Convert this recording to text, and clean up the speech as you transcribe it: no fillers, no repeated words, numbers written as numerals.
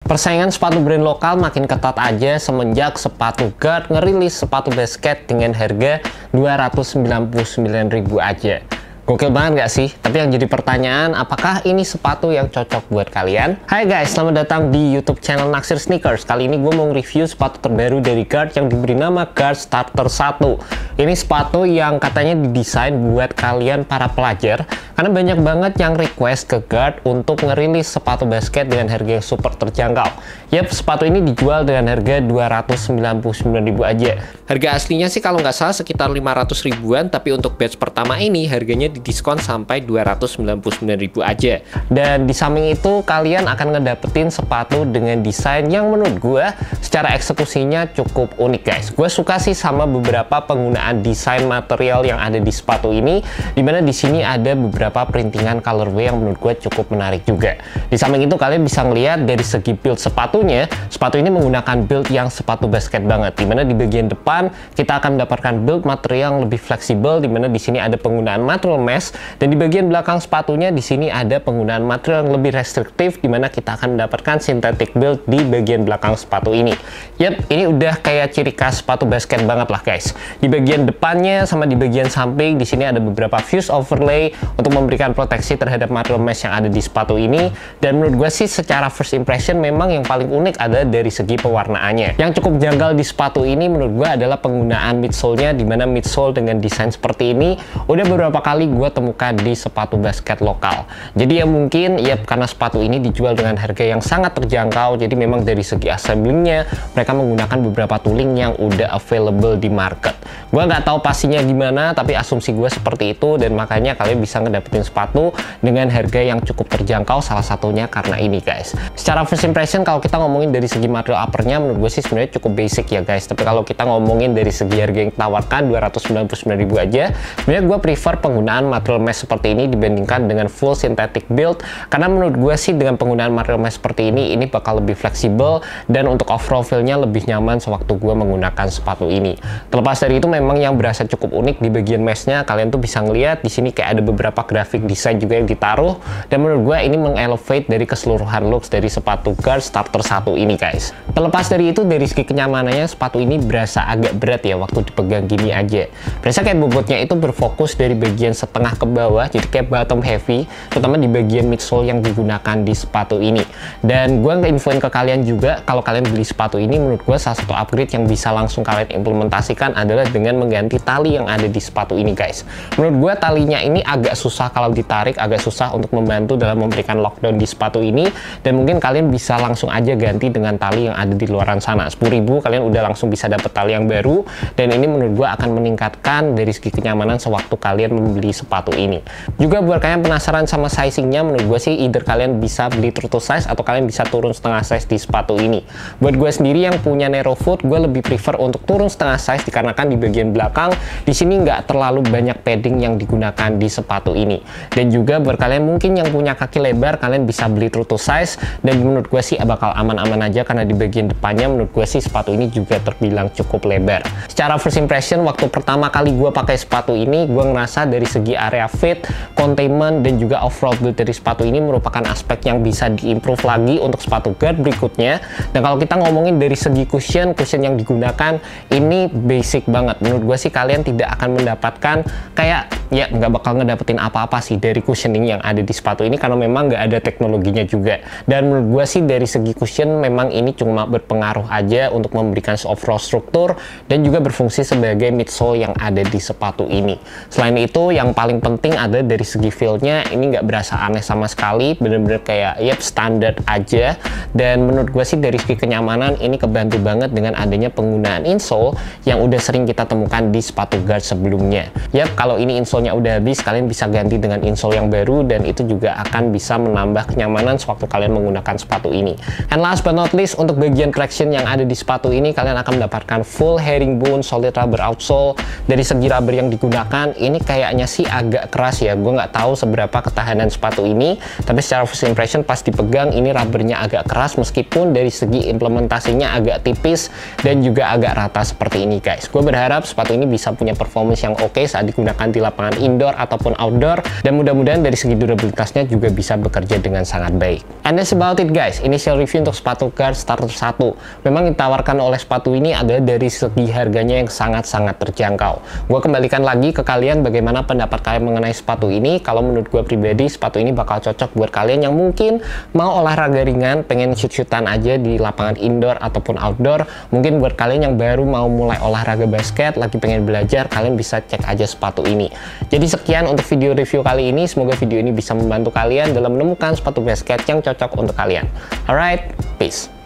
Persaingan sepatu brand lokal makin ketat aja semenjak sepatu Gard ngerilis sepatu basket dengan harga 299.000 aja. Gokil banget gak sih? Tapi yang jadi pertanyaan, apakah ini sepatu yang cocok buat kalian? Hai guys, selamat datang di YouTube channel Naksir Sneakers. Kali ini gue mau review sepatu terbaru dari Gard yang diberi nama Gard Starter 1. Ini sepatu yang katanya didesain buat kalian para pelajar, karena banyak banget yang request ke Gard untuk ngerilis sepatu basket dengan harga yang super terjangkau. Yap, sepatu ini dijual dengan harga 299.000 aja. Harga aslinya sih kalau nggak salah sekitar 500 ribuan, tapi untuk batch pertama ini harganya diskon sampai 299.000 aja. Dan di samping itu kalian akan ngedapetin sepatu dengan desain yang menurut gue secara eksekusinya cukup unik guys. Gue suka sih sama beberapa penggunaan desain material yang ada di sepatu ini, dimana di sini ada beberapa printingan colorway yang menurut gue cukup menarik juga. Di samping itu kalian bisa ngelihat dari segi build sepatunya, sepatu ini menggunakan build yang sepatu basket banget, dimana di bagian depan kita akan mendapatkan build material yang lebih fleksibel, dimana di sini ada penggunaan material mesh, dan di bagian belakang sepatunya di sini ada penggunaan material yang lebih restriktif, dimana kita akan mendapatkan synthetic build di bagian belakang sepatu ini. Yap, ini udah kayak ciri khas sepatu basket banget lah guys. Di bagian depannya sama di bagian samping di sini ada beberapa fuse overlay untuk memberikan proteksi terhadap material mesh yang ada di sepatu ini. Dan menurut gue sih secara first impression memang yang paling unik ada dari segi pewarnaannya. Yang cukup janggal di sepatu ini menurut gue adalah penggunaan midsole-nya, dimana midsole dengan desain seperti ini udah beberapa kali gue temukan di sepatu basket lokal. Jadi ya mungkin ya karena sepatu ini dijual dengan harga yang sangat terjangkau, jadi memang dari segi assemblingnya mereka menggunakan beberapa tooling yang udah available di market. Gue nggak tahu pastinya gimana, tapi asumsi gue seperti itu, dan makanya kalian bisa ngedapetin sepatu dengan harga yang cukup terjangkau, salah satunya karena ini guys. Secara first impression kalau kita ngomongin dari segi material uppernya menurut gue sih sebenarnya cukup basic ya guys, tapi kalau kita ngomongin dari segi harga yang ditawarkan 299.000 aja, sebenarnya gue prefer penggunaan material mesh seperti ini dibandingkan dengan full synthetic build, karena menurut gue sih dengan penggunaan material mesh seperti ini bakal lebih fleksibel dan untuk overall feel-nya lebih nyaman sewaktu gue menggunakan sepatu ini. Terlepas dari itu memang yang berasa cukup unik di bagian meshnya, kalian tuh bisa ngelihat di sini kayak ada beberapa grafik desain juga yang ditaruh, dan menurut gue ini mengelevate dari keseluruhan looks dari sepatu Gard Starter 1 ini guys. Terlepas dari itu, dari segi kenyamanannya sepatu ini berasa agak berat ya waktu dipegang gini aja. Berasa kayak bobotnya itu berfokus dari bagian setengah ke bawah, jadi kayak bottom heavy, terutama di bagian midsole yang digunakan di sepatu ini. Dan gue nge-infoin ke kalian juga, kalau kalian beli sepatu ini menurut gue salah satu upgrade yang bisa langsung kalian implementasikan adalah dengan mengganti tali yang ada di sepatu ini guys. Menurut gue talinya ini agak susah kalau ditarik, agak susah untuk membantu dalam memberikan lockdown di sepatu ini, dan mungkin kalian bisa langsung aja ganti dengan tali yang ada di luaran sana. 10.000 kalian udah langsung bisa dapet tali yang baru, dan ini menurut gue akan meningkatkan dari segi kenyamanan sewaktu kalian membeli sepatu ini. Juga buat kalian penasaran sama sizingnya, menurut gue sih either kalian bisa beli true to size atau kalian bisa turun setengah size di sepatu ini. Buat gue sendiri yang punya narrow foot, gue lebih prefer untuk turun setengah size dikarenakan di bagian belakang di sini nggak terlalu banyak padding yang digunakan di sepatu ini. Dan juga buat kalian mungkin yang punya kaki lebar, kalian bisa beli true to size, dan menurut gue sih bakal aman-aman aja karena di bagian depannya menurut gue sih sepatu ini juga terbilang cukup lebar. Secara first impression waktu pertama kali gue pakai sepatu ini, gue ngerasa dari segi area fit, containment, dan juga overall build dari sepatu ini merupakan aspek yang bisa diimprove lagi untuk sepatu Gard berikutnya. Dan kalau kita ngomongin dari segi cushion yang digunakan ini basic banget. Menurut gue sih kalian tidak akan mendapatkan kayak ya nggak bakal ngedapetin apa-apa sih dari cushioning yang ada di sepatu ini, karena memang nggak ada teknologinya juga. Dan menurut gue sih dari segi cushion memang ini cuma berpengaruh aja untuk memberikan overall struktur dan juga berfungsi sebagai midsole yang ada di sepatu ini. Selain itu yang paling penting ada dari segi feel-nya, ini nggak berasa aneh sama sekali, bener-bener kayak yep standar aja. Dan menurut gue sih dari segi kenyamanan ini kebantu banget dengan adanya penggunaan insole yang udah sering kita temukan di sepatu Gard sebelumnya. Yap, kalau ini insole-nya udah habis, kalian bisa ganti dengan insole yang baru, dan itu juga akan bisa menambah kenyamanan sewaktu kalian menggunakan sepatu ini. And last but not least, untuk bagian traction yang ada di sepatu ini, kalian akan mendapatkan full herringbone solid rubber outsole. Dari segi rubber yang digunakan ini kayaknya sih agak keras ya. Gue nggak tahu seberapa ketahanan sepatu ini, tapi secara first impression pas dipegang ini rubbernya agak keras, meskipun dari segi implementasinya agak tipis dan juga agak rata seperti ini guys. Gue berharap sepatu ini bisa punya performance yang oke saat digunakan di lapangan indoor ataupun outdoor, dan mudah-mudahan dari segi durabilitasnya juga bisa bekerja dengan sangat baik. And that's about it guys, initial review untuk sepatu Gard Starter 1. Memang ditawarkan oleh sepatu ini adalah dari segi harganya yang sangat-sangat terjangkau. Gue kembalikan lagi ke kalian bagaimana pendapat kalian mengenai sepatu ini. Kalau menurut gue pribadi, sepatu ini bakal cocok buat kalian yang mungkin mau olahraga ringan, pengen shoot-shootan aja di lapangan indoor ataupun outdoor. Mungkin buat kalian yang baru mau mulai olahraga basket, lagi pengen belajar, kalian bisa cek aja sepatu ini. Jadi sekian untuk video review kali ini. Semoga video ini bisa membantu kalian dalam menemukan sepatu basket yang cocok untuk kalian. Alright, peace.